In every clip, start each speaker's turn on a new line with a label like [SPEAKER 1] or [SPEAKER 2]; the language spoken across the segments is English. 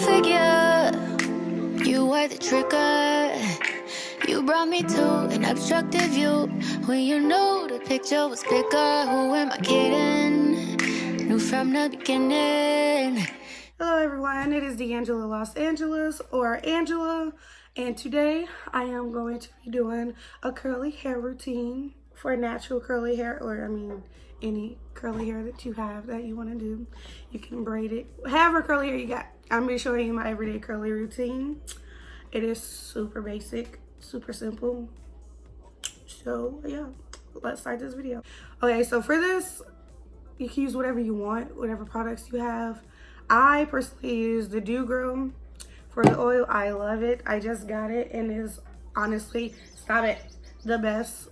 [SPEAKER 1] figure. You were the trigger. You brought me to an obstructive view. When you knew the picture was bigger. Who am I kidding? Knew from the beginning.
[SPEAKER 2] Hello everyone, it is Deangelosangeles or Angela, and today I am going to be doing a curly hair routine for natural curly hair, or any curly hair that you have that you want to do. You can braid it, however curly hair you got. I'm going to be showing you my everyday curly routine. It is super basic, super simple. So yeah, let's start this video. Okay, so for this, you can use whatever you want, whatever products you have. I personally use the Do Grow for the oil. I love it. I just got it and is honestly, stop it, the best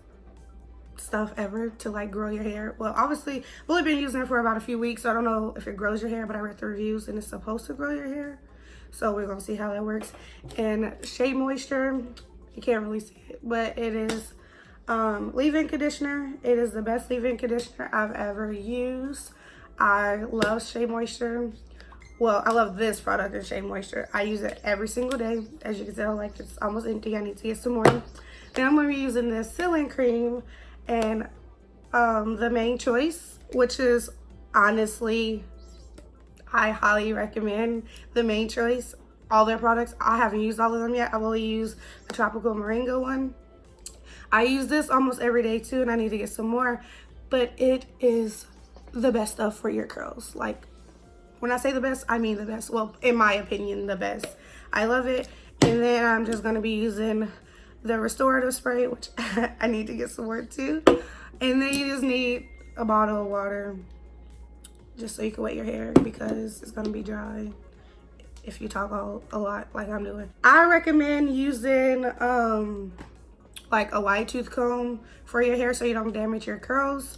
[SPEAKER 2] stuff ever to like grow your hair. Well, obviously, I've only been using it for about a few weeks, so I don't know if it grows your hair, but I read the reviews and it's supposed to grow your hair. So we're gonna see how that works. And Shea Moisture, you can't really see it, but it is leave-in conditioner. It is the best leave-in conditioner I've ever used. I love Shea Moisture. Well, I love this product in Shea Moisture. I use it every single day. As you can tell, like, it's almost empty. I need to get some more. Then I'm going to be using this Sealing Cream and the Main Choice, which is honestly, I highly recommend the Main Choice. All their products. I haven't used all of them yet. I've only used the Tropical Moringa one. I use this almost every day too, and I need to get some more. But it is the best stuff for your curls. Like, when I say the best, I mean the best. Well, in my opinion, the best. I love it. And then I'm just going to be using the restorative spray, which I need to get some more too. And then you just need a bottle of water just so you can wet your hair, because it's going to be dry if you talk a lot like I'm doing. I recommend using like a wide tooth comb for your hair so you don't damage your curls.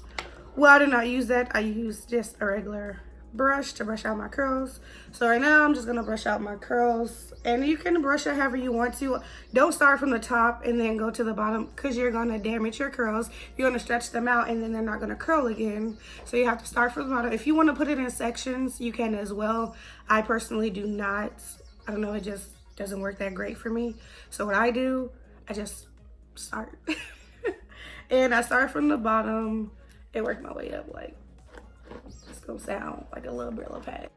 [SPEAKER 2] Well, I do not use that. I use just a regular brush to brush out my curls. So right now I'm just gonna brush out my curls, and you can brush it however you want to. Don't start from the top and then go to the bottom, because you're gonna damage your curls. You're gonna stretch them out and then they're not gonna curl again. So you have to start from the bottom. If you want to put it in sections, you can as well. I personally do not. I don't know, it just doesn't work that great for me. So what I do, I just start and I start from the bottom and work my way up. Like, it's gonna sound like a little Brillo pad.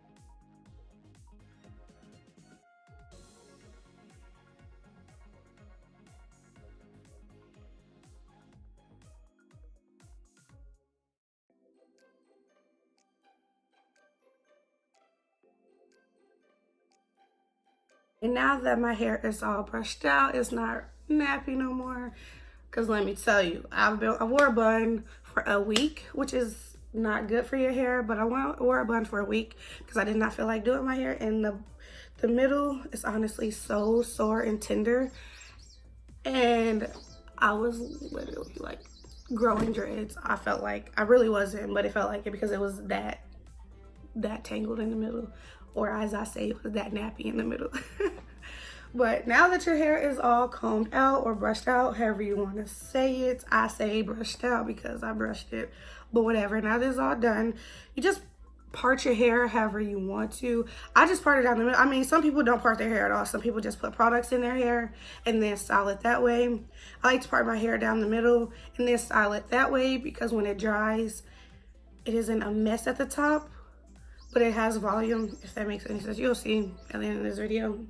[SPEAKER 2] And now that my hair is all brushed out, it's not nappy no more. Cause let me tell you, I wore a bun for a week, which is not good for your hair, but I wore a bun for a week because I did not feel like doing my hair. And the middle is honestly so sore and tender, and I was literally like growing dreads. I felt like I really wasn't, but it felt like it because it was that tangled in the middle, or as I say, it was that nappy in the middle. But now that your hair is all combed out or brushed out, however you want to say it, I say brushed out because I brushed it, but whatever. Now this is all done. You just part your hair however you want to. I just part it down the middle. I mean, some people don't part their hair at all. Some people just put products in their hair and then style it that way. I like to part my hair down the middle and then style it that way, because when it dries, it isn't a mess at the top, but it has volume, if that makes any sense. You'll see at the end of this video.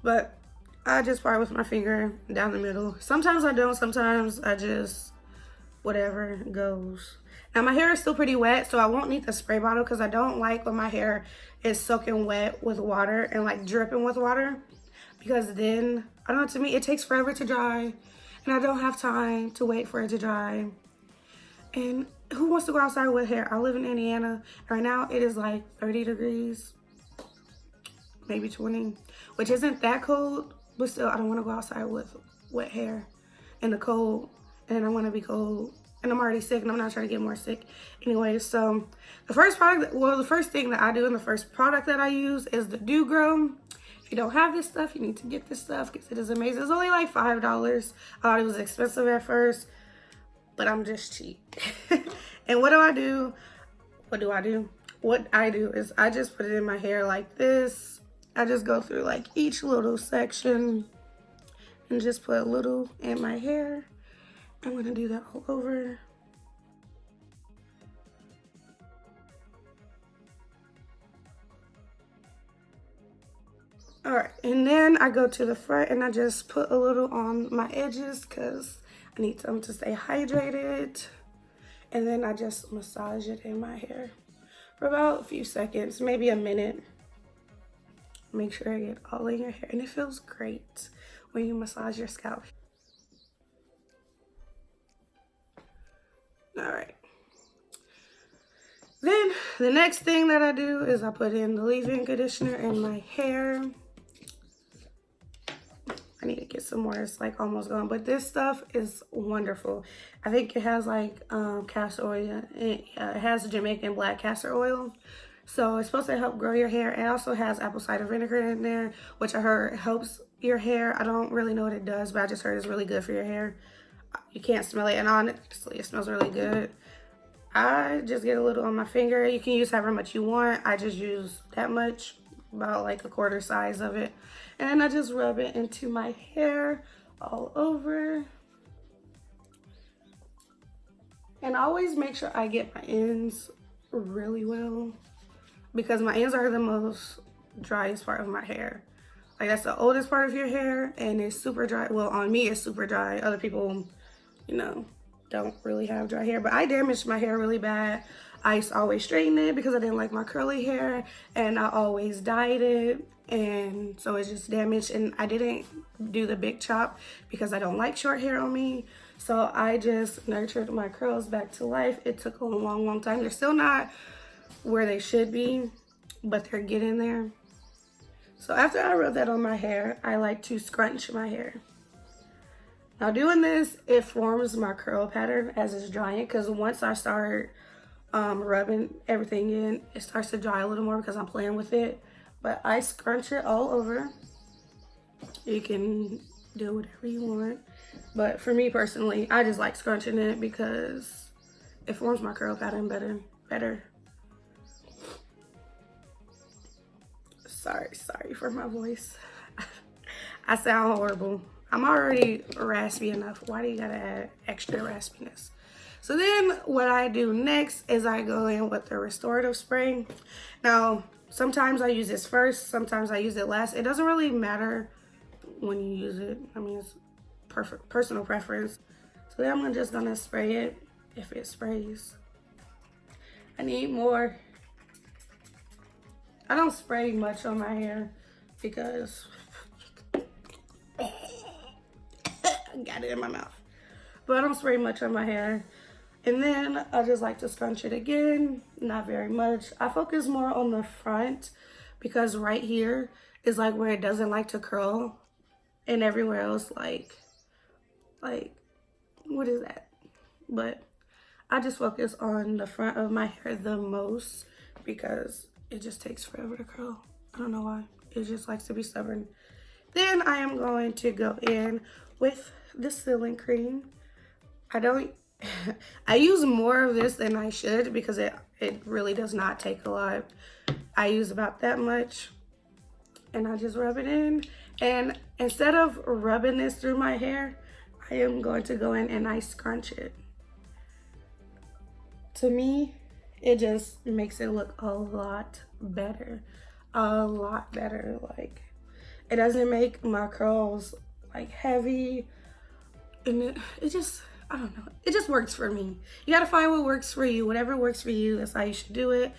[SPEAKER 2] But I just part with my finger down the middle. Sometimes I don't, sometimes I just, whatever goes. Now my hair is still pretty wet, so I won't need the spray bottle, because I don't like when my hair is soaking wet with water and like dripping with water, because then, I don't know, to me it takes forever to dry and I don't have time to wait for it to dry. And who wants to go outside with hair? I live in Indiana. Right now it is like 30 degrees, maybe 20, which isn't that cold, but still I don't want to go outside with wet hair in the cold, and I want to be cold, and I'm already sick and I'm not trying to get more sick anyway. So the first thing that I do, and the first product that I use, is the Do Grow. If you don't have this stuff, you need to get this stuff because it is amazing. It's only like $5. I thought it was expensive at first, but I'm just cheap. And what I do is I just put it in my hair like this, I just go through like each little section and just put a little in my hair. I'm gonna do that all over. All right, and then I go to the front and I just put a little on my edges because I need them to stay hydrated. And then I just massage it in my hair for about a few seconds, maybe a minute. Make sure I get all in your hair, and it feels great when you massage your scalp. All right. Then the next thing that I do is I put in the leave-in conditioner in my hair. I need to get some more. It's like almost gone, but this stuff is wonderful. I think it has like castor oil. It has Jamaican black castor oil. So it's supposed to help grow your hair. It also has apple cider vinegar in there, which I heard helps your hair. I don't really know what it does, but I just heard it's really good for your hair. You can't smell it, and honestly, it smells really good. I just get a little on my finger. You can use however much you want. I just use that much, about like a quarter size of it. And then I just rub it into my hair all over. And I always make sure I get my ends really well, because my ends are the most driest part of my hair. Like, that's the oldest part of your hair, and it's super dry. Well, on me, it's super dry. Other people, you know, don't really have dry hair, but I damaged my hair really bad. I used to always straighten it because I didn't like my curly hair, and I always dyed it, and so it's just damaged. And I didn't do the big chop because I don't like short hair on me, so I just nurtured my curls back to life. It took a long time. They're still not where they should be, but they're getting there. So after I rub that on my hair, I like to scrunch my hair. Now doing this, it forms my curl pattern as it's drying, because once I start rubbing everything in, it starts to dry a little more because I'm playing with it. But I scrunch it all over. You can do whatever you want, but for me personally, I just like scrunching it because it forms my curl pattern better. Sorry for my voice. I sound horrible. I'm already raspy enough. Why do you gotta add extra raspiness? So then what I do next is I go in with the restorative spray. Now, sometimes I use this first, sometimes I use it last. It doesn't really matter when you use it. I mean, it's perfect personal preference. So then I'm just gonna spray it if it sprays. I need more. I don't spray much on my hair because I got it in my mouth. But I don't spray much on my hair. And then I just like to scrunch it again, not very much. I focus more on the front because right here is like where it doesn't like to curl, and everywhere else like what is that? But I just focus on the front of my hair the most because it just takes forever to curl. I don't know why. It just likes to be stubborn. Then I am going to go in with the sealing cream. I use more of this than I should because it really does not take a lot. I use about that much, and I just rub it in. And instead of rubbing this through my hair, I am going to go in and I scrunch it. To me, it just makes it look a lot better. A lot better. Like, it doesn't make my curls like heavy, and it just, I don't know, it just works for me. You gotta find what works for you. Whatever works for you, that's how you should do it.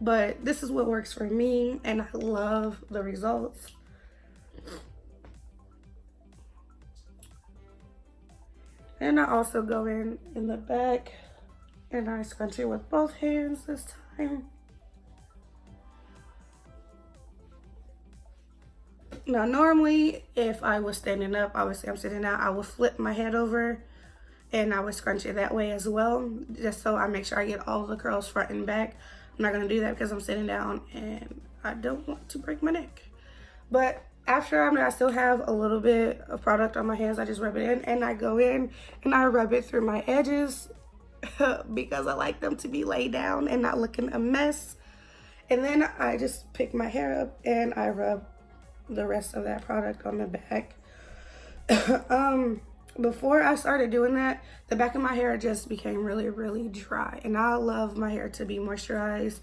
[SPEAKER 2] But this is what works for me, and I love the results. And I also go in the back and I scrunch it with both hands this time. Now, normally, if I was standing up, obviously I'm sitting down, I would flip my head over and I would scrunch it that way as well, just so I make sure I get all the curls front and back. I'm not gonna do that because I'm sitting down and I don't want to break my neck. But after I still have a little bit of product on my hands, I just rub it in, and I go in and I rub it through my edges because I like them to be laid down and not looking a mess. And then I just pick my hair up and I rub the rest of that product on the back. Before I started doing that, the back of my hair just became really, really dry. And I love my hair to be moisturized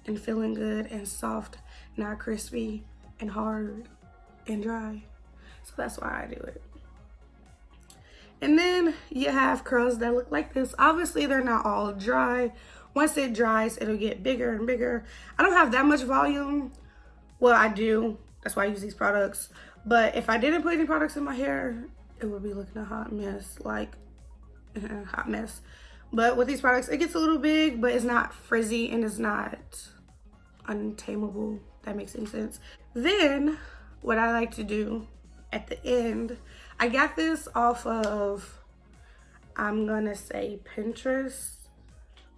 [SPEAKER 2] and feeling good and soft, not crispy and hard and dry. So that's why I do it. And then you have curls that look like this. Obviously, they're not all dry. Once it dries, it'll get bigger and bigger. I don't have that much volume. Well, I do. That's why I use these products. But if I didn't put any products in my hair, it would be looking a hot mess, like a hot mess. But with these products, it gets a little big, but it's not frizzy and it's not untamable. That makes any sense. Then what I like to do at the end, I got this off of, I'm gonna say Pinterest,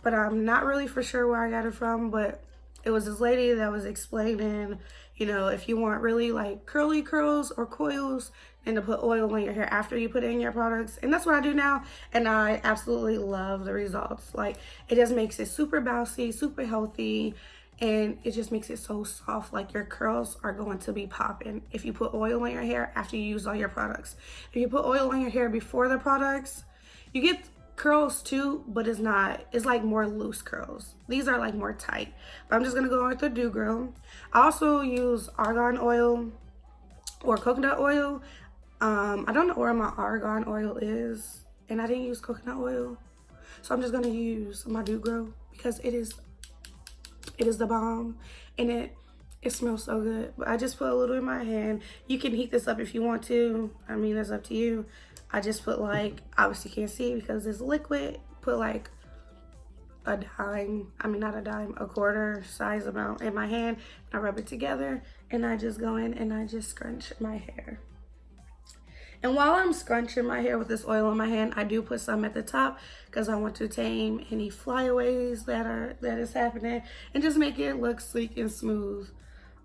[SPEAKER 2] but I'm not really for sure where I got it from, but it was this lady that was explaining, you know, if you want really like curly curls or coils, and to put oil on your hair after you put in your products. And that's what I do now, and I absolutely love the results. Like, it just makes it super bouncy, super healthy, and it just makes it so soft. Like, your curls are going to be popping if you put oil on your hair after you use all your products. If you put oil on your hair before the products, you get curls too, but it's like more loose curls. These are like more tight, but I'm just gonna go with the Do Grow. I also use argan oil or coconut oil. I don't know where my argan oil is, and I didn't use coconut oil, so I'm just gonna use my Do Grow because it is the bomb, and it smells so good. But I just put a little in my hand. You can heat this up if you want to. I mean, that's up to you. I just put, like, obviously you can't see because it's liquid, put like a dime, I mean not a dime, a quarter size amount in my hand. I rub it together and I just go in and I just scrunch my hair. And while I'm scrunching my hair with this oil in my hand, I do put some at the top because I want to tame any flyaways that is happening and just make it look sleek and smooth.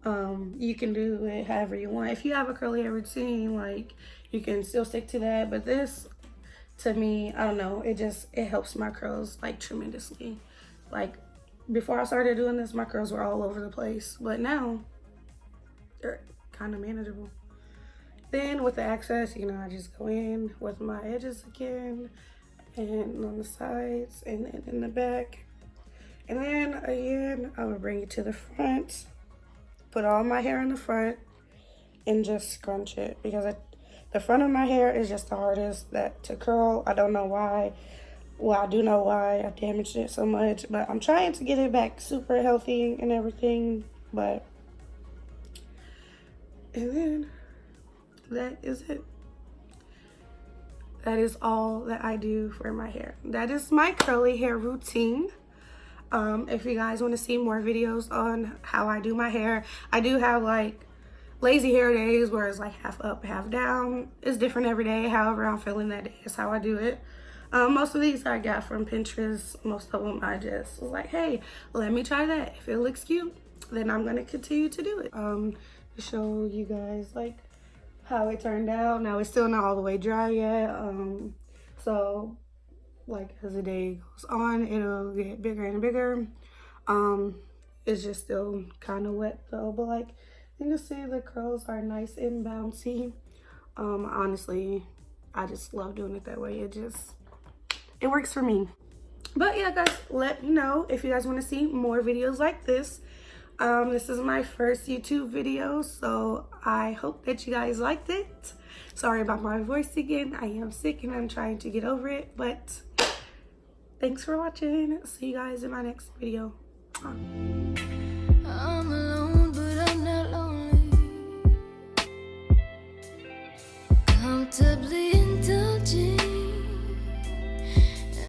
[SPEAKER 2] You can do it however you want. If you have a curly hair routine, like, you can still stick to that. But this, to me, I don't know, it helps my curls like tremendously. Like, before I started doing this, my curls were all over the place, but now they're kind of manageable. Then with the excess, you know, I just go in with my edges again, and on the sides, and then in the back. And then again, I will bring it to the front, put all my hair in the front, and just scrunch it because the front of my hair is just the hardest to curl. I don't know why. Well, I do know why I damaged it so much, but I'm trying to get it back super healthy and everything. But, and then that is it. That is all that I do for my hair. That is my curly hair routine. If you guys want to see more videos on how I do my hair, I do have like lazy hair days where it's like half up, half down. It's different every day. However I'm feeling that day is how I do it. Most of these I got from Pinterest. Most of them I just was like, hey, let me try that. If it looks cute, then I'm gonna continue to do it. To show you guys like how it turned out. Now it's still not all the way dry yet. So like as the day goes on, it'll get bigger and bigger. It's just still kind of wet though, but like you can see the curls are nice and bouncy. Honestly, I just love doing it that way. It works for me. But yeah, guys, let me know if you guys want to see more videos like this. This is my first YouTube video, so I hope that you guys liked it. Sorry about my voice again. I am sick and I'm trying to get over it, but thanks for watching. See you guys in my next video.
[SPEAKER 1] I'm alone, but I'm not lonely. Comfortably indulging.